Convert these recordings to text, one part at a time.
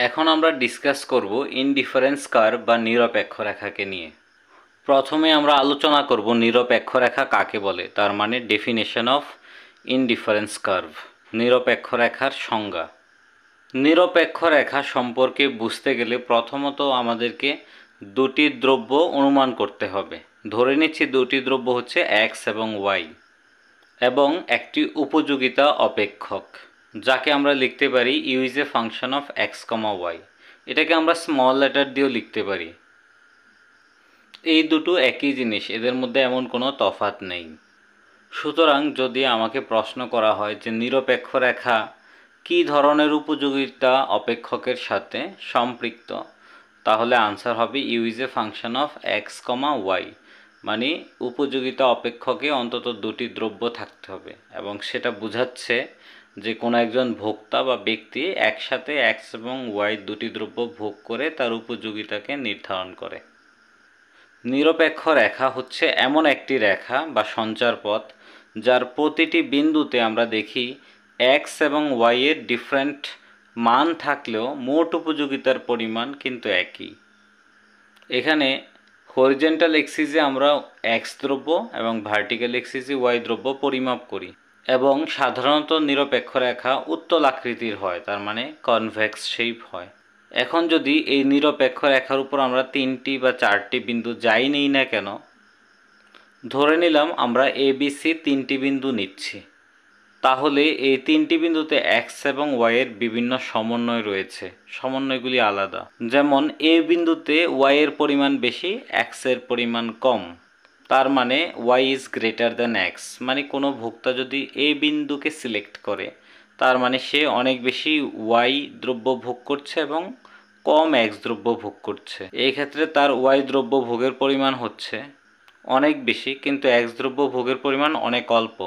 এখন আমরা ডিসকাস করব ইনডিফারেন্স কার্ভ বা নিরপেক্ষ রেখাকে নিয়ে। প্রথমে আমরা আলোচনা করব নিরপেক্ষ রেখা কাকে বলে, তার মানে ডেফিনেশন অফ ইনডিফারেন্স কার্ভ, নিরপেক্ষ রেখার সংজ্ঞা। নিরপেক্ষ রেখা সম্পর্কে বুঝতে গেলে প্রথমত আমাদেরকে দুটি দ্রব্য অনুমান করতে হবে। ধরে নিচ্ছি দুটি দ্রব্য হচ্ছে এক্স এবং ওয়াই এবং একটি উপযোগিতা অপেক্ষক, যাকে আমরা লিখতে পারি u is a function of x comma y. এটাকে আমরা স্মল লেটার দিয়েও লিখতে পারি। এই দুটো একই জিনিস, এদের মধ্যে এমন কোনো তফাৎ নেই। সুতরাং যদি আমাকে প্রশ্ন করা হয় যে নিরপেক্ষ রেখা কী ধরনের উপযোগিতা অপেক্ষকের সাথে সম্পৃক্ত, তাহলে আনসার হবে u is a function of x comma y, মানে উপযোগিতা অপেক্ষকে অন্তত দুটি দ্রব্য থাকতে হবে এবং সেটা বোঝাচ্ছে যে কোনো একজন ভোক্তা বা ব্যক্তি একসাথে এক্স এবং ওয়াই দুটি দ্রব্য ভোগ করে তার উপযোগিতাকে নির্ধারণ করে। নিরপেক্ষ রেখা হচ্ছে এমন একটি রেখা বা সঞ্চারপথ যার প্রতিটি বিন্দুতে আমরা দেখি এক্স এবং ওয়াই এর ডিফারেন্ট মান থাকলেও মোট উপযোগিতার পরিমাণ কিন্তু একই। এখানে হরিজেন্টাল এক্সিসে আমরা এক্স দ্রব্য এবং ভার্টিক্যাল এক্সিসে ওয়াই দ্রব্য পরিমাপ করি এবং সাধারণত নিরপেক্ষ রেখা উত্তল আকৃতির হয়, তার মানে কনভেক্স শেপ হয়। এখন যদি এই নিরপেক্ষ রেখার উপর আমরা তিনটি বা চারটি বিন্দু যাই নেই না কেন, ধরে নিলাম আমরা এ বি সি তিনটি বিন্দু নিচ্ছি, তাহলে এই তিনটি বিন্দুতে এক্স এবং ওয়াই এর বিভিন্ন সমন্বয় রয়েছে। সমন্বয়গুলি আলাদা, যেমন এ বিন্দুতে ওয়াই এর পরিমাণ বেশি, এক্স এর পরিমাণ কম, তার মানে y is greater than x. মানে কোনো ভোক্তা যদি এ বিন্দুকে সিলেক্ট করে তার মানে সে অনেক বেশি ওয়াই দ্রব্য ভোগ করছে এবং কম এক্স দ্রব্য ভোগ করছে। এই ক্ষেত্রে তার ওয়াই দ্রব্য ভোগের পরিমাণ হচ্ছে অনেক বেশি, কিন্তু এক্স দ্রব্য ভোগের পরিমাণ অনেক অল্প।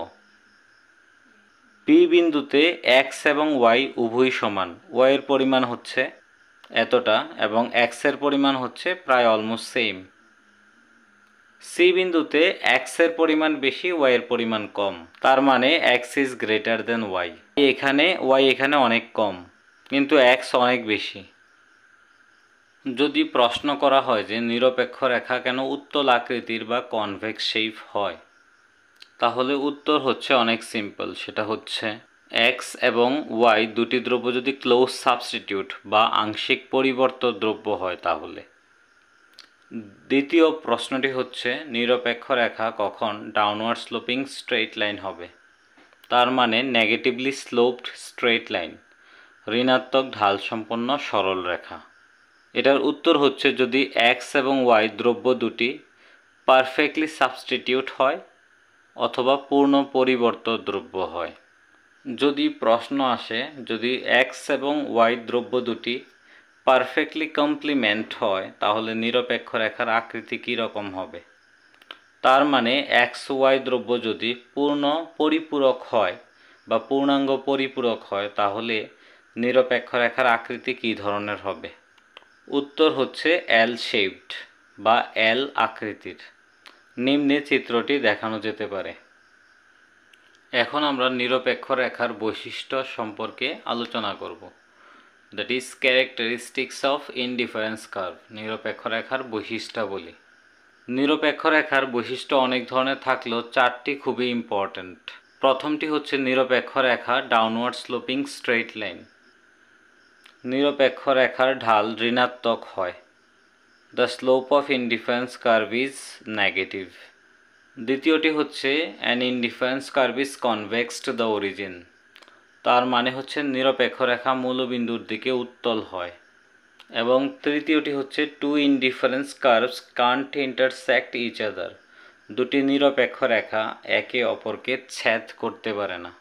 বি বিন্দুতে এক্স এবং ওয়াই উভয়ই সমান, ওয়াইয়ের পরিমাণ হচ্ছে এতটা এবং এক্সের পরিমাণ হচ্ছে প্রায় অলমোস্ট সেম। সি বিন্দুতে এক্সের পরিমাণ বেশি, ওয়াইয়ের পরিমাণ কম, তার মানে x is greater than y. Y এখানে অনেক কম কিন্তু এক্স অনেক বেশি। যদি প্রশ্ন করা হয় যে নিরপেক্ষ রেখা কেন উত্তল আকৃতির বা কনভেক্স শেপ হয়, তাহলে উত্তর হচ্ছে অনেক সিম্পল। সেটা হচ্ছে এক্স এবং ওয়াই দুটি দ্রব্য যদি ক্লোজ সাবস্টিটিউট বা আংশিক পরিবর্ত দ্রব্য হয় তাহলে। দ্বিতীয় প্রশ্নটি হচ্ছে নিরপেক্ষ রেখা কখন ডাউনওয়ার্ড স্লোপিং স্ট্রেইট লাইন হবে, তার মানে নেগেটিভলি স্লোপড স্ট্রেইট লাইন, ঋণাত্মক ঢাল সম্পন্ন সরল রেখা। এটার উত্তর হচ্ছে যদি এক্স এবং ওয়াই দ্রব্য দুটি পারফেক্টলি সাবস্টিটিউট হয় অথবা পূর্ণ পরিবর্ত দ্রব্য হয়। যদি প্রশ্ন আসে যদি এক্স এবং ওয়াই দ্রব্য দুটি পারফেক্টলি কমপ্লিমেন্ট হয় তাহলে নিরপেক্ষ রেখার আকৃতি কী রকম হবে, তার মানে এক্স ওয়াই দ্রব্য যদি পূর্ণ পরিপূরক হয় বা পূর্ণাঙ্গ পরিপূরক হয় তাহলে নিরপেক্ষ রেখার আকৃতি কী ধরনের হবে। উত্তর হচ্ছে এল শেপড বা এল আকৃতির। নিম্নে চিত্রটি দেখানো যেতে পারে। এখন আমরা নিরপেক্ষ রেখার বৈশিষ্ট্য সম্পর্কে আলোচনা করব। That is characteristics of indifference curve, নিরপেক্ষ রেখার বৈশিষ্ট্যাবলী। নিরপেক্ষ রেখার বৈশিষ্ট্য অনেক ধরনের থাকলেও চারটি খুবই ইম্পর্ট্যান্ট। প্রথমটি হচ্ছে নিরপেক্ষ রেখা ডাউনওয়ার্ড স্লোপিং স্ট্রেইট লাইন, নিরপেক্ষ রেখার ঢাল ঋণাত্মক হয়। The slope of indifference curve is negative. দ্বিতীয়টি হচ্ছে an indifference curve is convex to the origin, তার মানে হচ্ছে নিরপেক্ষ রেখা মূলবিন্দুর দিকে উত্তল হয়। এবং তৃতীয়টি হচ্ছে two indifference curves can't intersect each other, দুটি নিরপেক্ষ রেখা একে অপরকে ছেদ করতে পারে না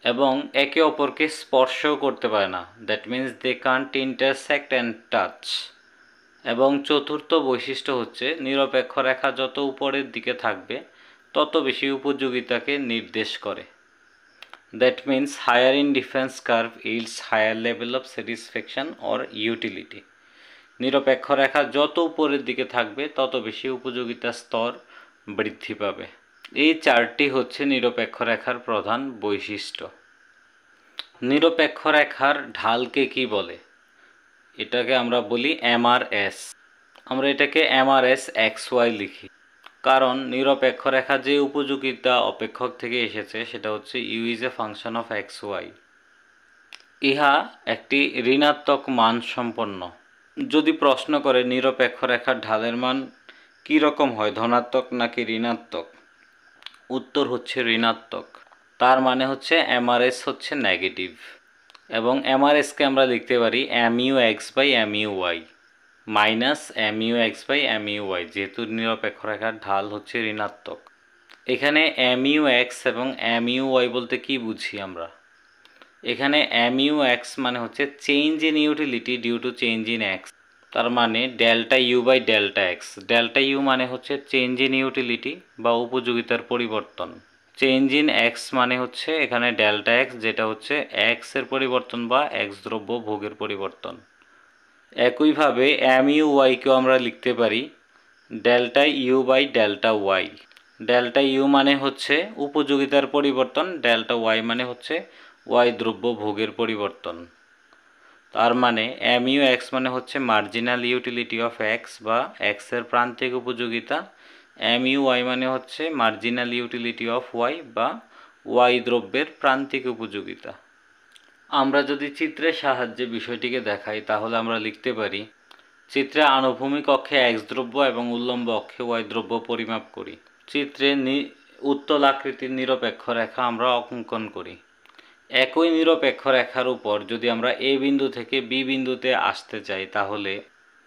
এবং একে অপরকে স্পর্শও করতে পারে না, that means they can't intersect and touch. এবং চতুর্থ বৈশিষ্ট্য হচ্ছে নিরপেক্ষ রেখা যত উপরের দিকে থাকবে তত বেশি উপযোগিতাকে নির্দেশ করে, that means higher indifference curve yields higher level of satisfaction or utility. নিরপেক্ষ রেখা যত উপরের দিকে থাকবে তত বেশি উপযোগিতার স্তর বৃদ্ধি পাবে। এই চারটি হচ্ছে নিরপেক্ষ রেখার প্রধান বৈশিষ্ট্য। নিরপেক্ষ রেখার ঢালকে কি বলে? এটাকে আমরা বলি এমআরএস। আমরা এটাকে এমআরএস এক্স ওয়াই লিখি, কারণ নিরপেক্ষ রেখা যে উপযোগিতা অপেক্ষক থেকে এসেছে সেটা হচ্ছে u is a function of x y. ইহা একটি ঋণাত্মক মান সম্পন্ন। যদি প্রশ্ন করে নিরপেক্ষ রেখার ঢালের মান কী রকম হয়, ধনাত্মক নাকি ঋণাত্মক, উত্তর হচ্ছে ঋণাত্মক। তার মানে হচ্ছে এমআরএস হচ্ছে নেগেটিভ, এবং এমআরএসকে আমরা লিখতে পারি M U X by M U Y minus M U X by M U Y, যেহেতু নিরপেক্ষ রেখার ঢাল হচ্ছে ঋণাত্মক। এখানে এম ইউ এক্স এবং এম ইউ ওয়াই বলতে কি বুঝি আমরা? এখানে এম ইউ এক্স মানে হচ্ছে change in utility due to change in X, তার মানে delta U by delta X. Delta U মানে হচ্ছে চেঞ্জ ইন ইউটিলিটি বা উপযোগিতার পরিবর্তন। চেঞ্জ ইন এক্স মানে হচ্ছে এখানে ডেল্টা এক্স, যেটা হচ্ছে এক্সের পরিবর্তন বা এক্স দ্রব্য ভোগের পরিবর্তন। একইভাবে এম ইউ ওয়াইকেও আমরা লিখতে পারি delta U by delta Y. Delta U মানে হচ্ছে উপযোগিতার পরিবর্তন, ডেল্টা ওয়াই মানে হচ্ছে ওয়াই দ্রব্য ভোগের পরিবর্তন। তার মানে এম ইউ এক্স মানে হচ্ছে মার্জিনাল ইউটিলিটি অফ এক্স বা এক্সের প্রান্তিক উপযোগিতা, এম ইউ ওয়াই মানে হচ্ছে মার্জিনাল ইউটিলিটি অফ ওয়াই বা ওয়াই দ্রব্যের প্রান্তিক উপযোগিতা। আমরা যদি চিত্রের সাহায্যে বিষয়টিকে দেখাই তাহলে আমরা লিখতে পারি, চিত্রে আনুভূমিক অক্ষে এক্স দ্রব্য এবং উল্লম্ব অক্ষে ওয়াই দ্রব্য পরিমাপ করি। চিত্রে উত্তল আকৃতির নিরপেক্ষ রেখা আমরা অঙ্কন করি। একই নিরপেক্ষ রেখার উপর যদি আমরা এ বিন্দু থেকে বি বিন্দুতে আসতে চাই তাহলে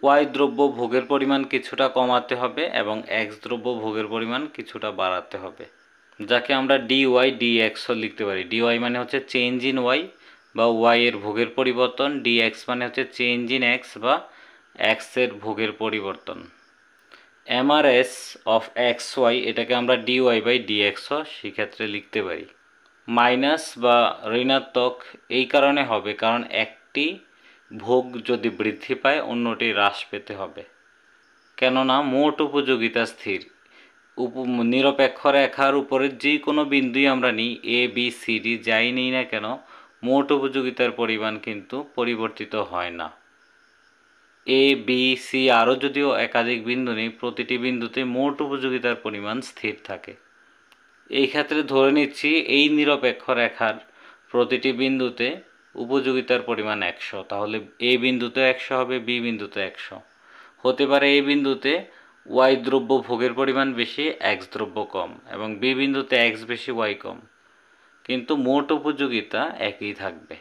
ওয়াই দ্রব্য ভোগের পরিমাণ কিছুটা কমাতে হবে এবং এক্স দ্রব্য ভোগের পরিমাণ কিছুটা বাড়াতে হবে, যাকে আমরা ডি ওয়াই ডি এক্সও লিখতে পারি। ডি ওয়াই মানে হচ্ছে চেঞ্জ ইন ওয়াই বা ওয়াই এর ভোগের পরিবর্তন, ডি এক্স মানে হচ্ছে চেঞ্জ ইন এক্স বা এক্সের ভোগের পরিবর্তন। এমআরএস অফ এক্স ওয়াই এটাকে আমরা ডি ওয়াই বাই ডি এক্সও সেক্ষেত্রে লিখতে পারি। মাইনাস বা ঋণাত্মক এই কারণে হবে কারণ একটি ভোগ যদি বৃদ্ধি পায় অন্যটি হ্রাস পেতে হবে, কেননা মোট উপযোগিতা স্থির। নিরপেক্ষ রেখার উপরের যে কোনো বিন্দুই আমরা নিই, এ বি সি ডি যাই নিই না কেন, মোট উপযোগিতার পরিমাণ কিন্তু পরিবর্তিত হয় না। এ বি সি আরও যদিও একাধিক বিন্দু নেই, প্রতিটি বিন্দুতে মোট উপযোগিতার পরিমাণ স্থির থাকে। এই ক্ষেত্রে ধরে নিচ্ছি এই নিরপেক্ষ রেখার প্রতিটি বিন্দুতে উপযোগিতার পরিমাণ 100, তাহলে এ বিন্দুতে 100 হবে, বি বিন্দুতে 100 হতে পারে। এই বিন্দুতে ওয়াই দ্রব্য ভোগের পরিমাণ বেশি, এক্স দ্রব্য কম, এবং বি বিন্দুতে এক্স বেশি ওয়াই কম, কিন্তু মোট উপযোগিতা একই থাকবে।